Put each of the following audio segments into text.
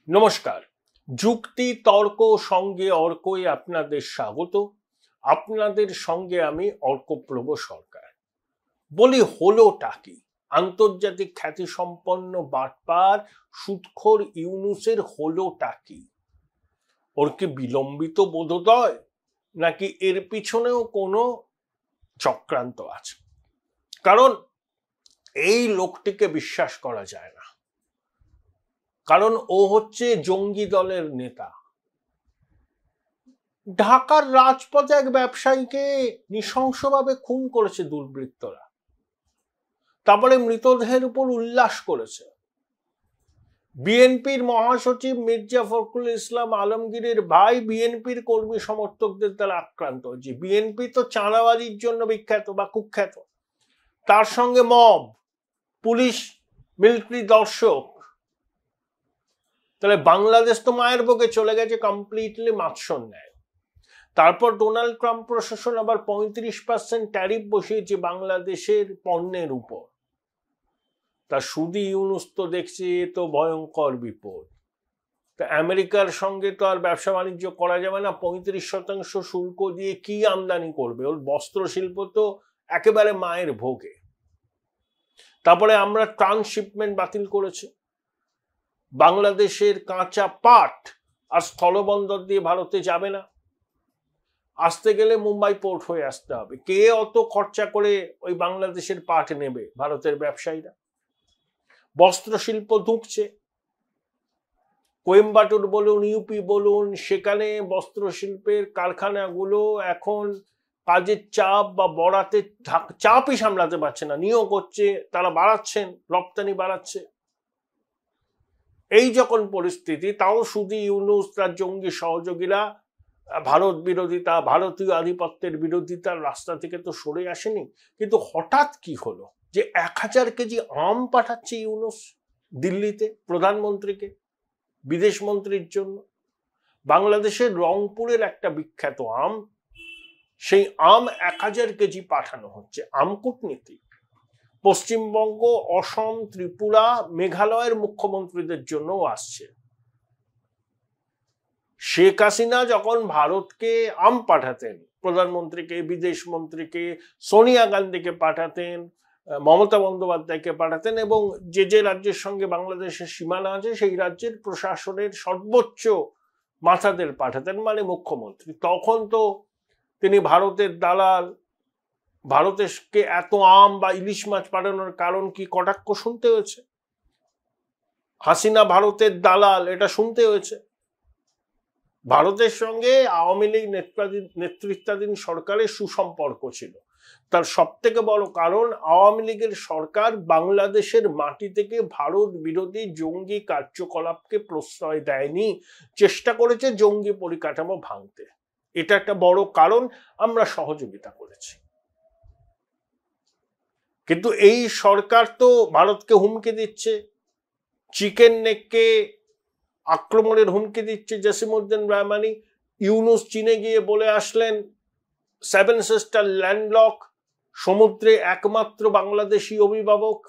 নমস্কার। যুক্তি তর্ক সঙ্গে অর্কই আপনাদের স্বাগত। আপনাদের সঙ্গে আমি অর্কপ্রভ সরকার। বলি হলোটা কি? আন্তর্জাতিক খ্যাতিসম্পন্ন বাটপার সুদখোর ইউনূসের হলোটা কি? ওর কি বিলম্বিত বোধোদয়, নাকি এর পিছনেও কোনো চক্রান্ত আছে? কারণ এই লোকটিকে বিশ্বাস করা যায় না, কারণ ও হচ্ছে জঙ্গি দলের নেতা। ঢাকার রাজপথে এক ব্যবসায়ীকে নৃশংসভাবে খুন করেছে দুর্বৃত্তরা, তারপরে মৃতদেহের উপর উল্লাস করেছে। বিএনপির মহাসচিব মির্জা ফখরুল ইসলাম আলমগীরের ভাই বিএনপির কর্মী সমর্থকদের দ্বারা আক্রান্ত হয়েছে। বিএনপি তো চাঁদাবাজির জন্য বিখ্যাত বা কুখ্যাত, তার সঙ্গে মব, পুলিশ, মিলিটারি, দর্শক। তাহলে বাংলাদেশ তো মায়ের বুকে চলে গেছে কমপ্লিটলি মাৎসর ন্যায়। তারপর ডোনাল্ড ট্রাম্প প্রশাসন আবার 35% ট্যারিফ বসিয়েছে বাংলাদেশের পণ্যের উপর। তা শুধু ইউনূস তো দেখছি তো ভয়ঙ্কর বিপদ। তা আমেরিকার সঙ্গে তো আর ব্যবসা বাণিজ্য করা যাবে না। 35% শুল্ক দিয়ে কি আমদানি করবে? ওর বস্ত্র শিল্প তো একেবারে মায়ের ভোগে। তারপরে আমরা ট্রান্সশিপমেন্ট বাতিল করেছি। বাংলাদেশের কাঁচা পাট আর স্থলবন্দর দিয়ে ভারতে যাবে না। আসতে গেলে মুম্বাই পোর্ট হয়ে আসতে হবে। কে অত খরচা করে ওই বাংলাদেশের পাট নেবে? ভারতের ব্যবসায়ীরা। বস্ত্র শিল্প ধুঁকছে। কোয়েম্বাটুর বলুন, ইউপি বলুন, সেখানে বস্ত্র শিল্পের কারখানাগুলো এখন কাজের চাপ বা বরাতের চাপই সামলাতে পারছে না, নিয়োগ হচ্ছে, তারা বাড়াচ্ছেন, রপ্তানি বাড়াচ্ছে। এই যখন পরিস্থিতি, তাও শুধু ইউনূস তার জঙ্গি সহযোগীরা ভারত বিরোধিতা, ভারতীয় আধিপত্যের বিরোধিতার রাস্তা থেকে তো সরে আসেনি। কিন্তু হঠাৎ কি হলো যে 1000 কেজি আম পাঠাচ্ছে ইউনূস দিল্লিতে প্রধানমন্ত্রীকে, বিদেশ মন্ত্রীর জন্য। বাংলাদেশের রংপুরের একটা বিখ্যাত আম, সেই আম 1000 কেজি পাঠানো হচ্ছে। আম কূটনীতি পশ্চিমবঙ্গ, অসম, ত্রিপুরা, মেঘালয়ের মুখ্যমন্ত্রীদের জন্য আসছে। শেখ হাসিনা যখন ভারতকে আম পাঠাতেন, প্রধানমন্ত্রীকে, বিদেশ মন্ত্রীকে, সোনিয়া গান্ধীকে পাঠাতেন, মমতা বন্দ্যোপাধ্যায়কে পাঠাতেন, এবং যে যে রাজ্যের সঙ্গে বাংলাদেশের সীমানা আছে সেই রাজ্যের প্রশাসনের সর্বোচ্চ মাথাদের পাঠাতেন, মানে মুখ্যমন্ত্রী। তখন তো তিনি ভারতের দালাল, ভারতকে এত আম বা ইলিশ মাছ পাঠানোর কারণ কি কটাক্ষ শুনতে হয়েছে। হাসিনা ভারতের দালাল, এটা শুনতে হয়েছে। ভারতের সঙ্গে আওয়ামী লীগ নেতৃত্বাধীন সরকারের সুসম্পর্ক ছিল। তার সব থেকে বড় কারণ, আওয়ামী লীগের সরকার বাংলাদেশের মাটি থেকে ভারত বিরোধী জঙ্গি কার্যকলাপকে প্রশ্রয় দেয়নি, চেষ্টা করেছে জঙ্গি পরিকাঠামো ভাঙতে। এটা একটা বড় কারণ, আমরা সহযোগিতা করেছি। কিন্তু এই সরকার তো ভারতকে হুমকি দিচ্ছে, চিকেন নেককে আক্রমণের হুমকি দিচ্ছে জসিমউদ্দিন রহমানি। ইউনূস চীনে গিয়ে বলে আসলেন 7 সিস্টার ল্যান্ডলক, সমুদ্রে একমাত্র বাংলাদেশি অভিভাবক।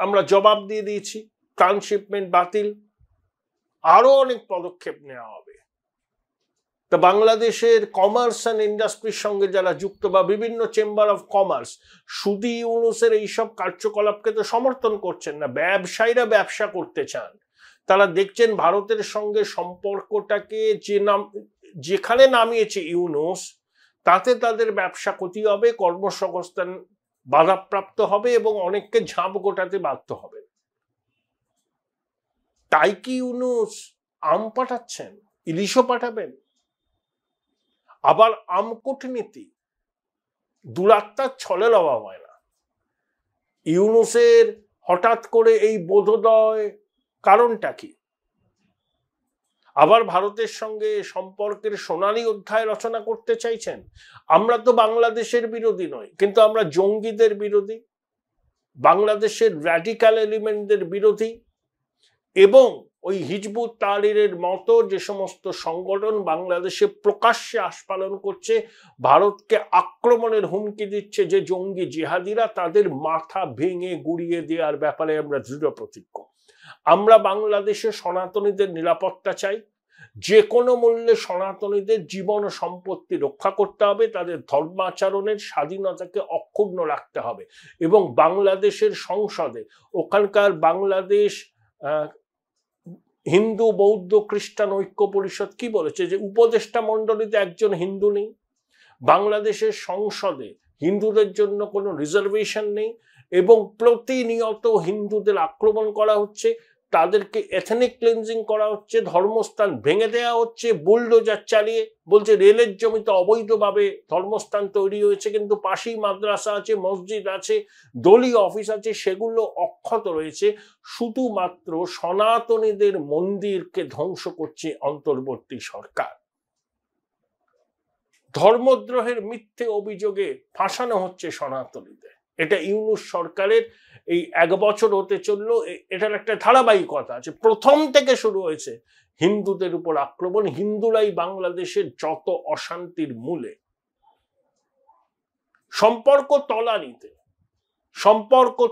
আমরা জবাব দিয়ে দিয়েছি, ট্রান্সশিপমেন্ট বাতিল, আরো অনেক পদক্ষেপ নেওয়া হবে। তা বাংলাদেশের কমার্স অ্যান্ড ইন্ডাস্ট্রির সঙ্গে যারা যুক্ত বা বিভিন্ন চেম্বার অফ কমার্স, শুধু ইউনূসের এইসব কার্যকলাপকে তো সমর্থন করছেন না। ব্যবসায়ীরা ব্যবসা করতে চান, তারা দেখছেন ভারতের সঙ্গে সম্পর্কটাকে যেখানে নামিয়েছে ইউনূস, তাতে তাদের ব্যবসা ক্ষতি হবে, কর্মসংস্থান বাধাপ্রাপ্ত হবে এবং অনেককে ঝাঁপ গোটাতে বাধ্য হবে। তাই কি ইউনূস আম পাঠাচ্ছেন? ইলিশও পাঠাবেন? আবার আম কূটনীতি, দুরাত্মার ছলের অভাব হয় না। ইউনূসের হঠাৎ করে এই বোধোদয় কারণটা কি? আবার ভারতের সঙ্গে সম্পর্কের সোনালী অধ্যায় রচনা করতে চাইছেন। আমরা তো বাংলাদেশের বিরোধী নই, কিন্তু আমরা জঙ্গিদের বিরোধী, বাংলাদেশের র্যাডিক্যাল এলিমেন্টদের বিরোধী, এবং ওই হিজবুত তাহরিরের মতো যে সমস্ত সংগঠন বাংলাদেশে প্রকাশ্যে আস্ফালন করছে, ভারতকে আক্রমণের হুমকি দিচ্ছে, যে জঙ্গি জিহাদিরা, তাদের মাথা ভেঙে গুড়িয়ে দেওয়ার ব্যাপারে আমরা দৃঢ় প্রতিজ্ঞ। আমরা বাংলাদেশে সনাতনীদের নিরাপত্তা চাই, যে কোনো মূল্যে সনাতনীদের জীবন ও সম্পত্তি রক্ষা করতে হবে, তাদের ধর্মাচরণের স্বাধীনতাকে অক্ষুণ্ণ রাখতে হবে। এবং বাংলাদেশের সংসদে ওখানকার বাংলাদেশ হিন্দু বৌদ্ধ খ্রিস্টান ঐক্য পরিষদ কি বলেছে, যে উপদেষ্টা মণ্ডলীতে একজন হিন্দু নেই, বাংলাদেশের সংসদে হিন্দুদের জন্য কোনো রিজার্ভেশন নেই, এবং প্রতিনিয়ত হিন্দুদের আক্রমণ করা হচ্ছে, তাদেরকে এথনিক ক্লিনজিং করা হচ্ছে, ধর্মস্থান ভেঙে দেওয়া হচ্ছে বুলডোজার চালিয়ে। বলছে রেলের জমিতে অবৈধভাবে ধর্মস্থান তৈরি হয়েছে, কিন্তু পাশেই মাদ্রাসা আছে, মসজিদ আছে, দলীয় অফিস আছে, সেগুলো অক্ষত রয়েছে। শুধুমাত্র সনাতনীদের মন্দিরকে ধ্বংস করছে অন্তর্বর্তী সরকার। ধর্মদ্রোহের মিথ্যে অভিযোগে ফাঁসানো হচ্ছে সনাতনীদের। এটা ইউনূস সরকারের এই 1 বছর হতে চললো, এটার একটা ধারাবাহিকতা আছে। প্রথম থেকে শুরু হয়েছে হিন্দুদের উপর আক্রমণ, হিন্দুরাই বাংলাদেশের যত অশান্তির মূলে। সম্পর্ক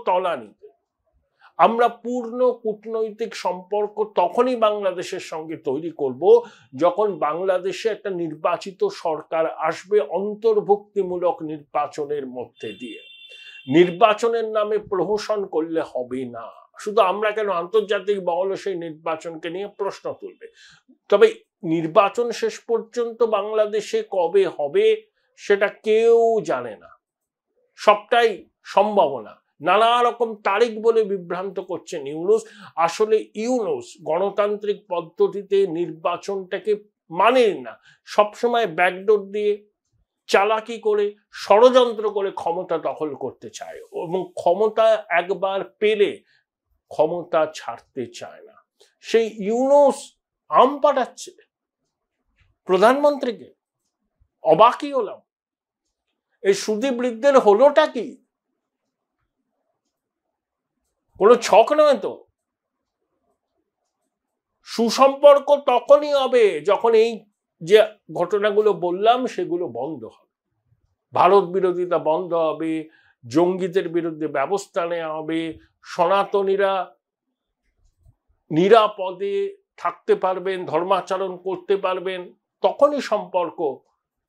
তলানিতে আমরা পূর্ণ কূটনৈতিক সম্পর্ক তখনই বাংলাদেশের সঙ্গে তৈরি করব যখন বাংলাদেশে একটা নির্বাচিত সরকার আসবে অন্তর্ভুক্তিমূলক নির্বাচনের মধ্যে দিয়ে। নির্বাচনের নামে প্রহসন করলে হবে না। শুধু আমরা কেন, আন্তর্জাতিক মহল সেই নির্বাচনকে নিয়ে প্রশ্ন তুলবে। তবে নির্বাচন শেষ পর্যন্ত বাংলাদেশে কবে হবে সেটা কেউ জানে না, সবটাই সম্ভাবনা। নানা রকম তারিখ বলে বিভ্রান্ত করছেন ইউনূস। আসলে ইউনূস গণতান্ত্রিক পদ্ধতিতে নির্বাচনটাকে মানেন না, সবসময় ব্যাকডোর দিয়ে চালাকি করে ষড়যন্ত্র করে ক্ষমতা দখল করতে চায়, এবং ক্ষমতা একবার পেলে ক্ষমতা ছাড়তে চায় না। সেই ইউনূস আম পাঠাচ্ছে প্রধানমন্ত্রীকে, অবাকই হলাম। এই সুদীপ বৃদ্ধের হলোটা কি? কোনো ছক নয় তো। সুসম্পর্ক তখনই হবে যখন এই যে ঘটনাগুলো বললাম সেগুলো বন্ধ হবে, ভারত বিরোধিতা বন্ধ হবে, জঙ্গিদের বিরুদ্ধে ব্যবস্থা নেওয়া হবে, সনাতনীরা নিরাপদে থাকতে পারবেন, ধর্মাচরণ করতে পারবেন, তখনই সম্পর্ক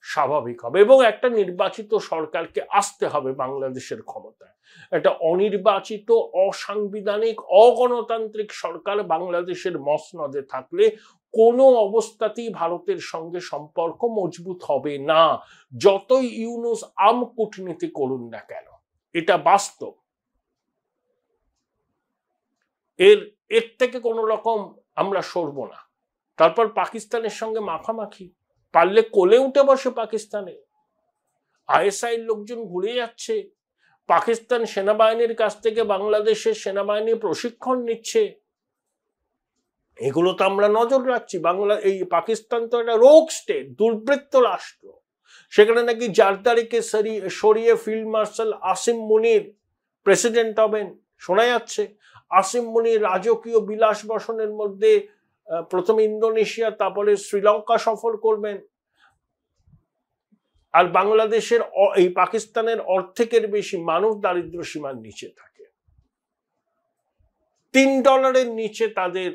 স্বাভাবিক হবে। এবং একটা নির্বাচিত সরকারকে আসতে হবে বাংলাদেশের ক্ষমতায়। একটা অনির্বাচিত, অসাংবিধানিক, অগণতান্ত্রিক সরকার বাংলাদেশের মসনদে থাকলে কোনো অবস্থাতেই ভারতের সঙ্গে সম্পর্ক মজবুত হবে না, যতই ইউনূস আম কূটনীতি করুন না কেন। এটা বাস্তব। এর থেকে কোনো রকম আমরা সরব না। তারপর পাকিস্তানের সঙ্গে মাখামাখি, পারলে কোলে উঠে বসে পাকিস্তানে। আইএসআই লোকজন ঘুরে যাচ্ছে, পাকিস্তান সেনাবাহিনীর কাছ থেকে বাংলাদেশের সেনাবাহিনী প্রশিক্ষণ নিচ্ছে, এগুলো তো আমরা নজর রাখছি। এই পাকিস্তান তো একটা রোগ স্টেট, দুর্বৃত্ত রাষ্ট্র। সেখানে নাকি জারদারিকে সরিয়ে ফিল্ড মার্শাল আসিম মুনির প্রেসিডেন্ট হবেন শোনা যাচ্ছে। আসিম মুনির রাজকীয় বিলাস বসনের মধ্যে প্রথমে ইন্দোনেশিয়া, তারপরে শ্রীলঙ্কা সফর করবেন। আর বাংলাদেশের এই পাকিস্তানের অর্ধেকের বেশি মানুষ দারিদ্র সীমার নিচে থাকে। $3 নিচে তাদের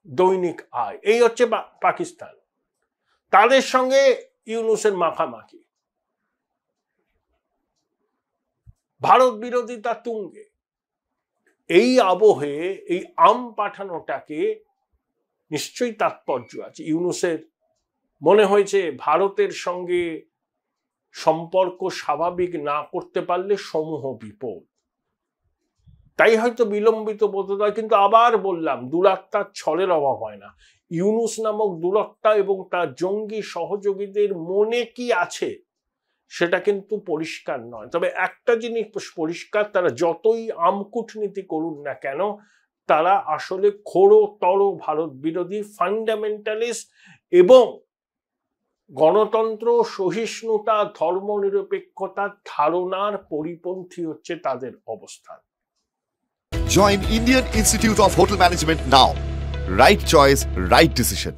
দৈনিক আয়। এই হচ্ছে পাকিস্তান। তাদের সঙ্গে ইউনূসের মাখামাখি, ভারত বিরোধিতা তুঙ্গে। এই আবহে এই আম পাঠানোটাকে নিশ্চয়ই তাৎপর্য আছে। ইউনূসের মনে হয়েছে ভারতের সঙ্গে সম্পর্ক স্বাভাবিক না করতে পারলে সমূহ বিপদ, তাই হয়তো বিলম্বিত বোধোদয়। কিন্তু আবার বললাম, দুরাত্মার ছলের অভাব হয় না। ইউনূস নামক দুরাত্মা এবং তার জঙ্গি সহযোগীদের মনে কি আছে সেটা কিন্তু পরিষ্কার নয়। তবে একটা জিনিস পরিষ্কার, তারা যতই আমকূটনীতি করুন না কেন, তারা আসলে ঘোরতর ভারত বিরোধী, ফান্ডামেন্টালিস্ট এবং গণতন্ত্র, সহিষ্ণুতা, ধর্মনিরপেক্ষতার ধারণার পরিপন্থী হচ্ছে তাদের অবস্থান। Join Indian Institute of Hotel Management now. Right choice, right decision.